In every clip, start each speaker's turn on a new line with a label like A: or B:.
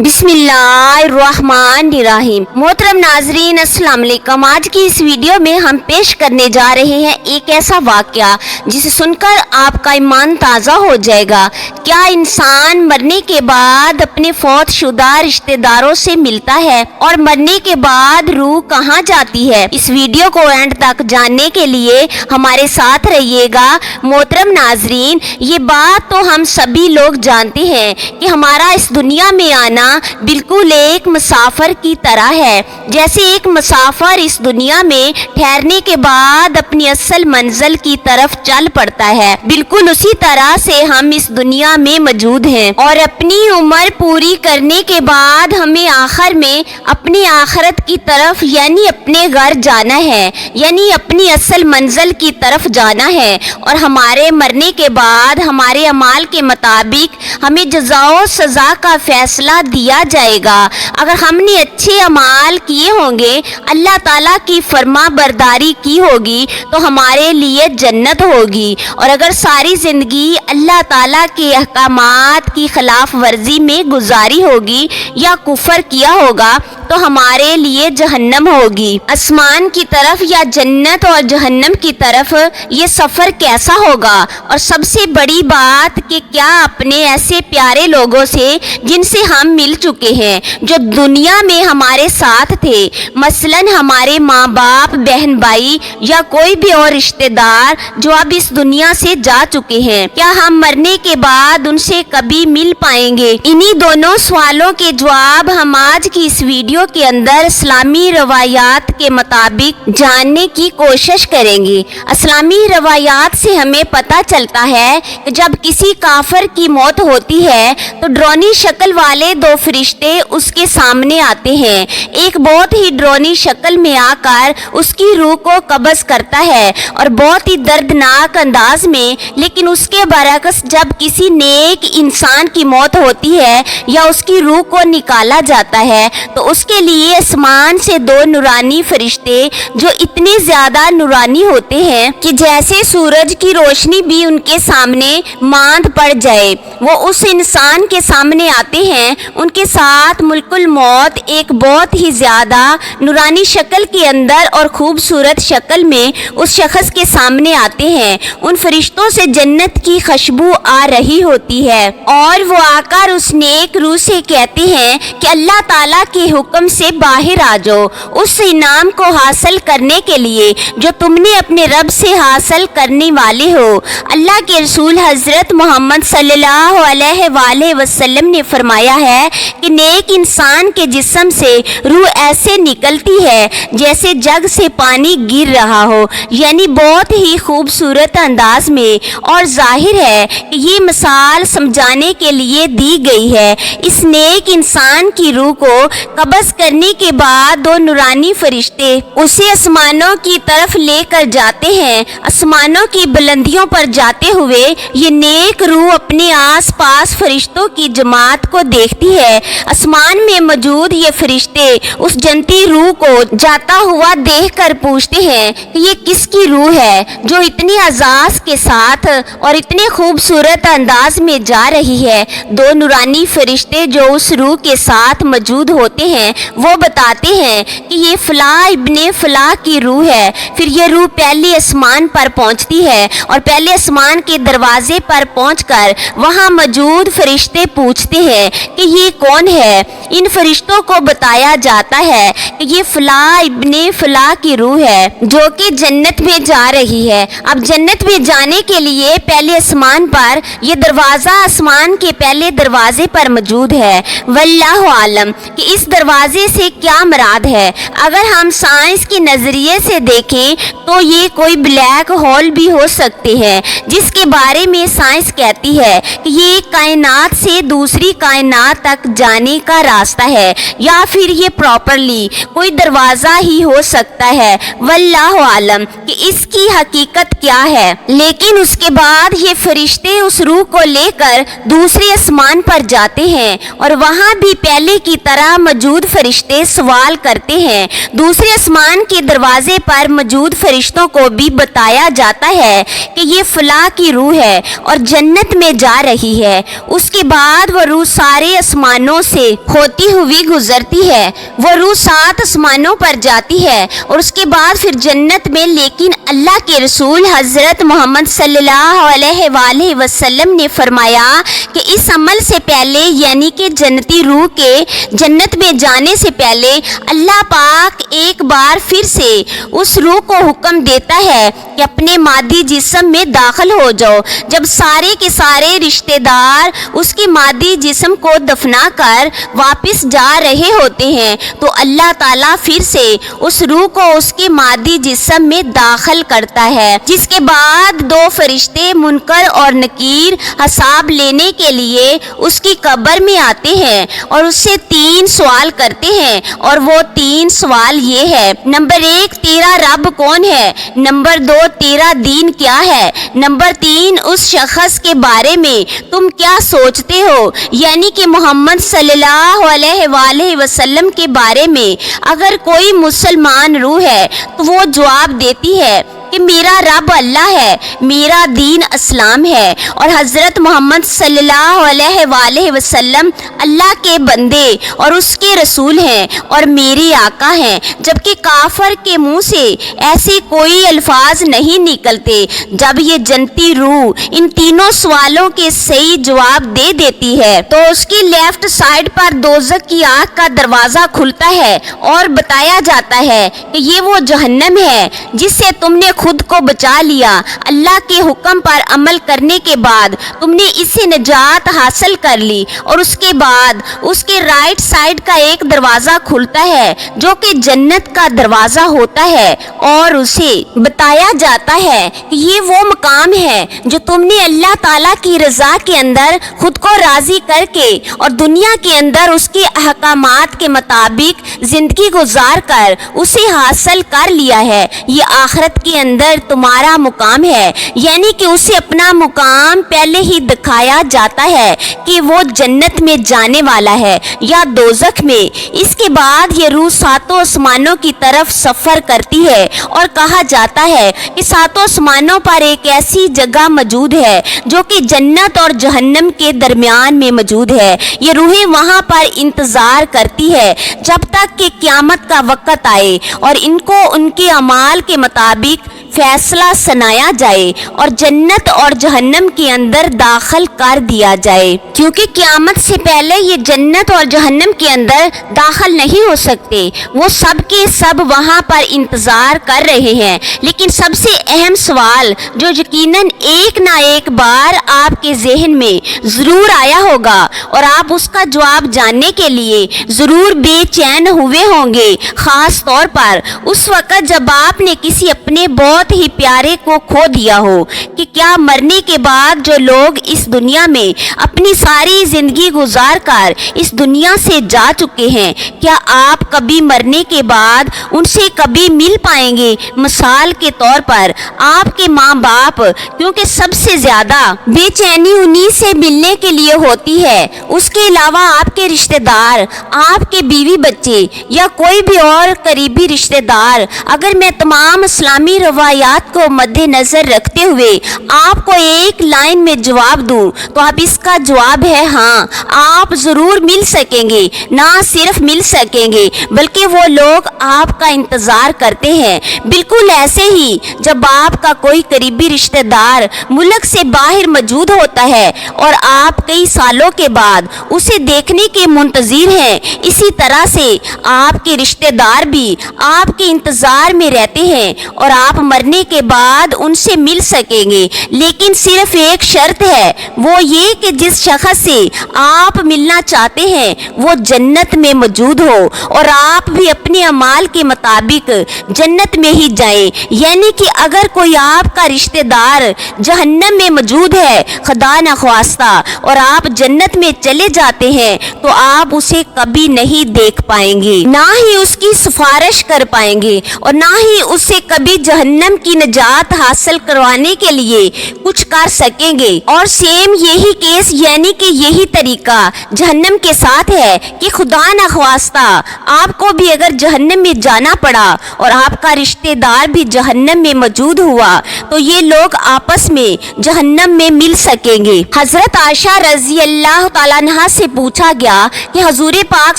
A: बिस्मिल्लाहिर्रहमानिर्रहीम। मोहतरम नाजरीन, अस्सलाम वालेकुम। आज की इस वीडियो में हम पेश करने जा रहे हैं एक ऐसा वाक़या जिसे सुनकर आपका ईमान ताज़ा हो जाएगा। क्या इंसान मरने के बाद अपने फौत शुदा रिश्तेदारों से मिलता है और मरने के बाद रूह कहाँ जाती है? इस वीडियो को एंड तक जानने के लिए हमारे साथ रहिएगा। मोहतरम नाजरीन, ये बात तो हम सभी लोग जानते हैं कि हमारा इस दुनिया में आना बिल्कुल एक मुसाफिर की तरह है। जैसे एक मुसाफिर इस दुनिया में ठहरने के बाद अपनी असल मंजिल की तरफ चल पड़ता है, बिल्कुल उसी तरह से हम इस दुनिया में मौजूद हैं और अपनी उम्र पूरी करने के बाद हमें आखिर में अपनी आखिरत की तरफ यानी अपने घर जाना है, यानी अपनी असल मंजिल की तरफ जाना है। और हमारे मरने के बाद हमारे अमाल के मुताबिक हमें जज़ा सज़ा का फैसला दिया जाएगा। अगर हमने अच्छे अमाल किए होंगे, अल्लाह ताला की फरमा बरदारी की होगी तो हमारे लिए जन्नत होगी, और अगर सारी ज़िंदगी अल्लाह ताला के अहकामात की खिलाफ वर्जी में गुजारी होगी या कुफर किया होगा तो हमारे लिए जहन्नम होगी। आसमान की तरफ या जन्नत और जहन्नम की तरफ ये सफ़र कैसा होगा? और सबसे बड़ी बात कि क्या अपने ऐसे प्यारे लोगों से जिनसे हम मिल चुके हैं, जो दुनिया में हमारे साथ थे, मसलन हमारे माँ बाप, बहन भाई या कोई भी और रिश्तेदार जो अब इस दुनिया से जा चुके हैं, क्या हम मरने के बाद उनसे कभी मिल पाएंगे? इन्हीं दोनों सवालों के जवाब हम आज की इस वीडियो के अंदर इस्लामी रवायात के मुताबिक जानने की कोशिश करेंगे। इस्लामी रवायात से हमें पता चलता है कि जब किसी काफिर की मौत होती है तो डरावनी शक्ल वाले दो फरिश्ते उसके सामने आते हैं। एक बहुत ही डरावनी शक्ल में आकर उसकी रूह को कब्ज करता है और बहुत ही दर्दनाक अंदाज में। लेकिन उसके बरअक्स जब किसी नेक इंसान की मौत होती है या उसकी रूह को निकाला जाता है तो उसके लिए आसमान से दो नूरानी फरिश्ते जो इतने ज्यादा नूरानी होते हैं कि जैसे सूरज की रोशनी भी उनके सामने मांद पड़ जाए, वो उस इंसान के सामने आते हैं। उनके साथ मुल्कुल मौत एक बहुत ही ज्यादा नूरानी शक्ल के अंदर और खूबसूरत शक्ल में उस शख्स के सामने आते हैं। उन फरिश्तों से जन्नत की खुशबू आ रही होती है और वो आकर उस नेक रूह से कहते हैं कि अल्लाह ताला के हुक्म से बाहर आ जाओ उस इनाम को हासिल करने के लिए जो तुमने अपने रब से हासिल करने वाले हो। अल्लाह के रसूल हजरत मोहम्मद सल्लल्लाहु अलैहि वसल्लम ने फरमाया है कि नेक इंसान के जिस्म से रूह ऐसे निकलती है जैसे जग से पानी गिर रहा हो, यानी बहुत ही खूबसूरत अंदाज में। और जाहिर है कि ये मिसाल समझाने के लिए दी गई है। इस नेक इंसान की रूह को कब्ज करने के बाद दो नूरानी फरिश्ते उसे आसमानों की तरफ लेकर जाते हैं। आसमानों की बुलंदियों पर जाते हुए ये नेक रूह अपने आस पास फरिश्तों की जमात को देखती है। आसमान में मौजूद ये फरिश्ते उस जनती रूह को जाता हुआ देखकर पूछते हैं कि ये किसकी रूह है जो इतनी आजाज के साथ और इतने खूबसूरत अंदाज में जा रही है। दो नूरानी फरिश्ते जो उस रूह के साथ मौजूद होते हैं वो बताते हैं कि ये फला इब्ने फला की रूह है। फिर ये रूह पहले आसमान पर पहुंचती है और पहले आसमान के दरवाजे पर पहुंचकर वहां मौजूद फरिश्ते पूछते हैं कि ये कौन है। इन फरिश्तों को बताया जाता है कि ये फला इब्ने फला की रूह है जो कि जन्नत में जा रही है। अब जन्नत में जाने के लिए पहले आसमान पर ये दरवाज़ा आसमान के पहले दरवाजे पर मौजूद है। वल्लाहु आलम कि इस दरवाजे से क्या मुराद है। अगर हम साइंस के नज़रिए से देखें तो ये कोई ब्लैक होल भी हो सकते हैं, जिसके बारे में साइंस कहती है कि ये कायनात से दूसरी कायनात तक जाने का रास्ता है, या फिर ये प्रॉपरली कोई दरवाज़ा ही हो सकता है। वल्लाहु आलम कि इसकी हकीकत क्या है। लेकिन उसके बाद ये फरिश्ते उस रूह को लेकर दूसरे आसमान पर जाते हैं और वहाँ भी पहले की तरह मौजूद फरिश्ते सवाल करते हैं। दूसरे आसमान के दरवाजे पर मौजूद फरिश्तों को भी बताया जाता है कि ये फलां की रूह है और जन्नत में जा रही है। उसके बाद वो रूह सारे आसमानों से होती हुई गुजरती है। वो रूह 7 आसमानों पर जाती है और उसके बाद फिर जन्नत में। लेकिन अल्लाह के रसूल हज़रत मोहम्मद सल्लल्लाहु अलैहि वसल्लम ने फरमाया कि इस अमल से पहले, यानी कि जन्नती रूह के जन्नत में जाने से पहले, अल्लाह पाक एक बार फिर से उस रूह को हुक्म देता है कि अपने मादी जिस्म में दाखिल हो जाओ। जब सारे के सारे रिश्तेदार उसके मादी जिस्म को दफना कर वापस जा रहे होते हैं तो अल्लाह ताला फिर से उस रूह को उसके मादी जिस्म में दाखिल करता है, जिसके बाद 2 फरिश्ते मुनकर और नकीर हिसाब लेने के लिए उसकी कब्र में आते हैं और उससे 3 सवाल करते हैं। और वो 3 सवाल ये है, नंबर 1, तेरा रब कौन है? नंबर 2, तेरा दीन क्या है? नंबर 3, उस शख्स के बारे में तुम क्या सोचते हो, यानी कि मोहम्मद सल्लल्लाहु अलैहि वसल्लम के बारे में। अगर कोई मुसलमान रूह है तो वो जवाब देती है कि मेरा रब अल्लाह है, मेरा दीन इस्लाम है और हज़रत मोहम्मद सल्लल्लाहु अलैहि वसल्लम अल्लाह के बंदे और उसके रसूल हैं और मेरे आका हैं। जबकि काफर के मुंह से ऐसे कोई अल्फाज नहीं निकलते। जब ये जन्नती रूह इन तीनों सवालों के सही जवाब दे देती है तो उसकी लेफ्ट साइड पर दोज़ख की आग का दरवाज़ा खुलता है और बताया जाता है कि ये वो जहन्नम है जिससे तुमने खुद को बचा लिया। अल्लाह के हुक्म पर अमल करने के बाद तुमने इससे निजात हासिल कर ली। और उसके बाद उसके राइट साइड का एक दरवाज़ा खुलता है जो कि जन्नत का दरवाज़ा होता है और उसे बताया जाता है कि ये वो मकाम है जो तुमने अल्लाह ताला की रज़ा के अंदर खुद को राज़ी करके और दुनिया के अंदर उसके अहकामात के मुताबिक ज़िंदगी गुजार कर उसे हासिल कर लिया है। ये आखिरत के अंदर तुम्हारा मुकाम है, यानी कि उसे अपना मुकाम पहले ही दिखाया जाता है कि वो जन्नत में जाने वाला है या दोज़ख में। इसके बाद ये रूह 7 आसमानों की तरफ सफ़र करती है और कहा जाता है कि 7 आसमानों पर एक ऐसी जगह मौजूद है जो कि जन्नत और जहन्नम के दरमियान में मौजूद है। ये रूहें वहाँ पर इंतज़ार करती है जब तक कि क़यामत का वक़्त आए और इनको उनके अमाल के मुताबिक फैसला सुनाया जाए और जन्नत और जहन्नम के अंदर दाखिल कर दिया जाए, क्योंकि क़यामत से पहले ये जन्नत और जहन्नम के अंदर दाखिल नहीं हो सकते। वो सब के सब वहाँ पर इंतज़ार कर रहे हैं। लेकिन सबसे अहम सवाल जो यकीनन एक ना एक बार आपके जहन में ज़रूर आया होगा और आप उसका जवाब जानने के लिए ज़रूर बेचैन हुए होंगे, ख़ास तौर पर उस वक़्त जब आपने किसी अपने बहुत ही प्यारे को खो दिया हो, कि क्या मरने के बाद जो लोग इस दुनिया में अपनी सारी जिंदगी गुजार कर इस दुनिया से जा चुके हैं, क्या आप कभी मरने के बाद उनसे कभी मिल पाएंगे? मिसाल के तौर पर आपके माँ बाप, क्योंकि सबसे ज्यादा बेचैनी उन्हीं से मिलने के लिए होती है। उसके अलावा आपके रिश्तेदार, आपके बीवी बच्चे या कोई भी और करीबी रिश्तेदार। अगर मैं तमाम इस्लामी रवायात को मद्देनजर रखते हुए आपको एक लाइन में जवाब दूं तो अब इसका जवाब है हाँ, आप जरूर मिल सकेंगे। ना सिर्फ मिल सकेंगे बल्कि वो लोग आपका इंतजार करते हैं। बिल्कुल ऐसे ही जब आपका कोई करीबी रिश्तेदार मुल्क से बाहर मौजूद होता है और आप कई सालों के बाद उसे देखने के मुंतजिर हैं, इसी तरह से आपके रिश्तेदार भी आपके इंतजार में रहते हैं और आप मरने के बाद उनसे मिल सकेंगे। लेकिन सिर्फ एक शर्त है, वो ये कि जिस शख्स से आप मिलना चाहते हैं वो जन्नत में मौजूद हो और आप भी अपने अमाल के मुताबिक जन्नत में ही जाएं। यानी कि अगर कोई आपका रिश्तेदार जहन्नम में मौजूद है खुदा न ख्वास्ता और आप जन्नत में चले जाते हैं तो आप उसे कभी नहीं देख पाएंगे, ना ही उसकी सिफारिश कर पाएंगे और ना ही उसे कभी जहन्नम जहन्नम की निजात हासिल करवाने के लिए कुछ कर सकेंगे। और सेम यही केस यानी कि यही तरीका जहन्नम के साथ है कि खुदा न ख्वास्ता आपको भी अगर जहन्नम में जाना पड़ा और आपका रिश्तेदार भी जहन्नम में मौजूद हुआ तो ये लोग आपस में जहन्नम में मिल सकेंगे। हजरत आयशा रजी अल्लाह तआला अन्हा से पूछा गया कि हुजूर पाक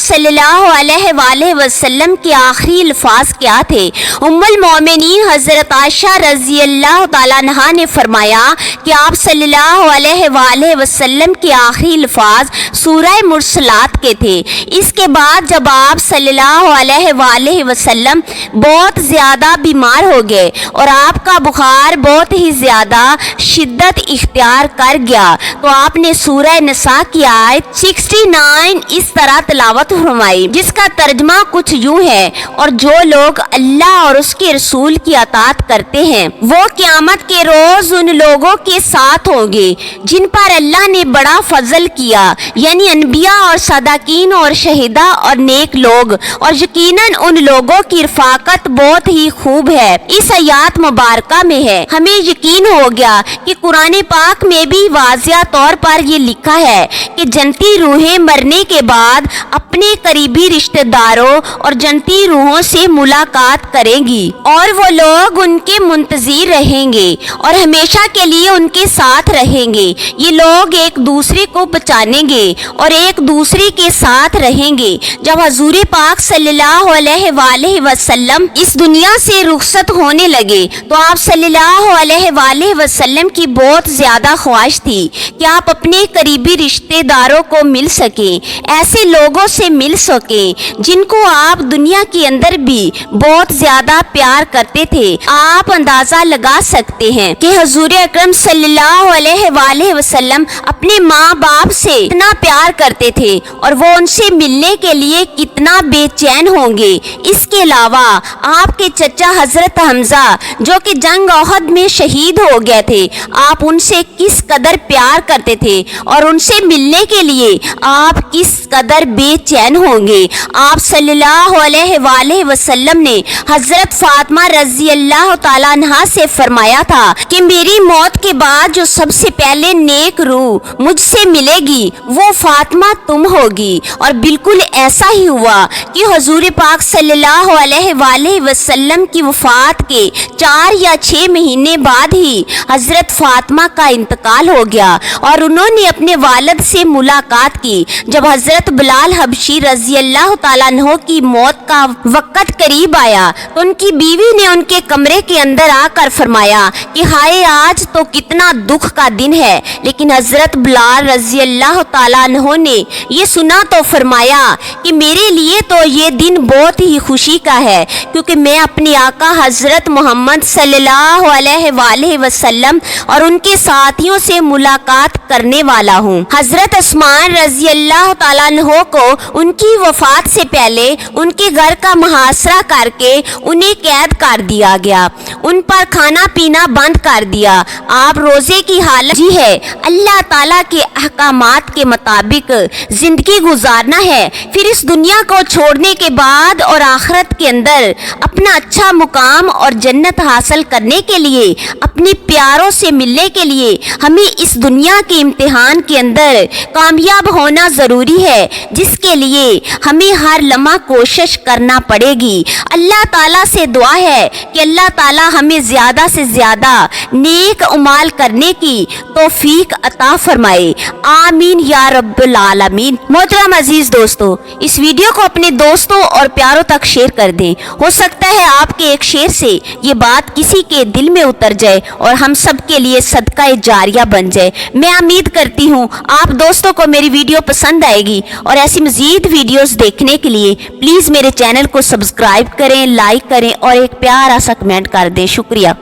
A: सल्लल्लाहु अलैहि वसल्लम के आखिरी अल्फाज क्या थे। उम्मुल मोमिनीन हजरत आयशा रजी अल्लाह तआला अन्हा ने फरमाया कि आप सल्लल्लाहु अलैहि वसल्लम के आखिरी अल्फाज सूरह मुरसलात के थे। इसके बाद जब आप सल्लल्लाहु अलैहि वसल्लम बहुत ज़्यादा बीमार हो गए और आपका बुखार बहुत ही ज़्यादा शिद्दत इख्तियार कर गया तो आपने सूरह निसा की आयत 69 इस तरह तिलावत फरमाई, जिसका तर्जमा कुछ यूं है, और जो लोग अल्लाह और उसके रसूल की अतात करते हैं वो क़यामत के रोज उन लोगों के साथ होंगे जिन पर अल्लाह ने बड़ा फजल किया, यानी अनबिया और सदाकीन और शहीदा और नेक लोग, और यकीनन उन लोगों की रफाकत बहुत ही खूब है। इस आयत मुबारका में है हमें यकीन हो गया कि कुरान पाक में भी वाज़िया तौर पर ये लिखा है कि जन्नती रूहें मरने के बाद अपने करीबी रिश्तेदारों और जन्नती रूहों से मुलाकात करेंगी और वो लोग उनके मुंतज़िर रहेंगे और हमेशा के लिए उनके साथ रहेंगे। ये लोग एक दूसरे को पहचानेंगे और एक दूसरे के साथ रहेंगे। जब हुजूर पाक सल्लल्लाहु अलैहि वसल्लम इस दुनिया से रुखसत होने लगे तो आप सल्लल्लाहु अलैहि वसल्लम की बहुत ज़्यादा ख्वाहिश थी कि आप अपने करीबी रिश्तेदारों को मिल सकें, ऐसे लोगों से मिल सकें जिनको आप दुनिया के अंदर भी बहुत ज़्यादा प्यार करते थे। आप अंदाज़ा लगा सकते हैं कि हुजूर अकरम सल्लल्लाहु अलैहि वसल्लम अपने माँ बाप से इतना प्यार करते थे और वो उनसे मिलने के लिए कितना बेचैन होंगे। इसके अलावा आपके चचा हजरत हमजा जो कि जंग ओहद में शहीद हो गए थे, आप उनसे किस कदर प्यार करते थे और उनसे मिलने के लिए आप किस कदर बेचैन होंगे। आप सल्लल्लाहु अलैहि वसल्लम ने हजरत फातिमा रजी अल्लाह तआला अन्हा से फरमाया था कि मेरी मौत के बाद जो सबसे पहले नेक रूह मुझसे मिलेगी वो फातिमा तुम होगी। और बिल्कुल ऐसा ही हुआ कि हुजूर पाक सल्लल्लाहु अलैहि वसल्लम की वफात के 4 या 6 महीने बाद ही हजरत फातिमा का इंतकाल हो गया और उन्होंने अपने वालिद से मुलाकात की। जब हजरत बिलाल हबशी रजी अल्लाह तआला अन्हु की मौत का वक्त करीब आया तो उनकी बीवी ने उनके कमरे के अंदर आकर फरमाया कि हाय आज तो कितना दुख का दिन है। लेकिन हजरत बिलाल रजी अल्लाह तआला अन्हु ने ये सुना तो फरमाया कि मेरे लिए तो ये दिन बहुत ही खुशी का है क्योंकि मैं अपने आका हजरत मोहम्मद सल्लल्लाहु अलैहि वसल्लम और उनके साथियों से मुलाकात करने वाला हूँ। हजरत उस्मान रजी अल्लाह तआला अन्हु को उनकी वफात से पहले उनके घर का मुहासरा करके उन्हें कैद कर दिया गया, उन पर खाना पीना बंद कर दिया। आप रोजे की हालत जी है, अल्लाह ताला के अहकामात के मुताबिक जिंदगी गुजारना है। फिर इस दुनिया को छोड़ने के बाद और आखिरत के अंदर अपना अच्छा मुकाम और जन्नत हासिल करने के लिए, अपने प्यारों से मिलने के लिए हमें इस दुनिया के इम्तिहान के अंदर कामयाब होना ज़रूरी है, जिसके लिए हमें हर लम्हा कोशिश करना पड़ेगी। अल्लाह ताला से दुआ है कि अल्लाह ताला हमें ज़्यादा से ज़्यादा नेक उमाल करने की तौफीक अता फरमाए। आमीन या रब्बुल आलमीन। मोहतरम अजीज दोस्तों, इस वीडियो को अपने दोस्तों और प्यारों तक शेयर कर दें। हो सकता है आपके एक शेयर से ये बात किसी के दिल में उतर जाए और हम सब के लिए सदका जारिया बन जाए। मैं उम्मीद करती हूँ आप दोस्तों को मेरी वीडियो पसंद आएगी और ऐसी मजीद वीडियोस देखने के लिए प्लीज़ मेरे चैनल को सब्सक्राइब करें, लाइक करें और एक प्यारा सा कमेंट कर दें। शुक्रिया।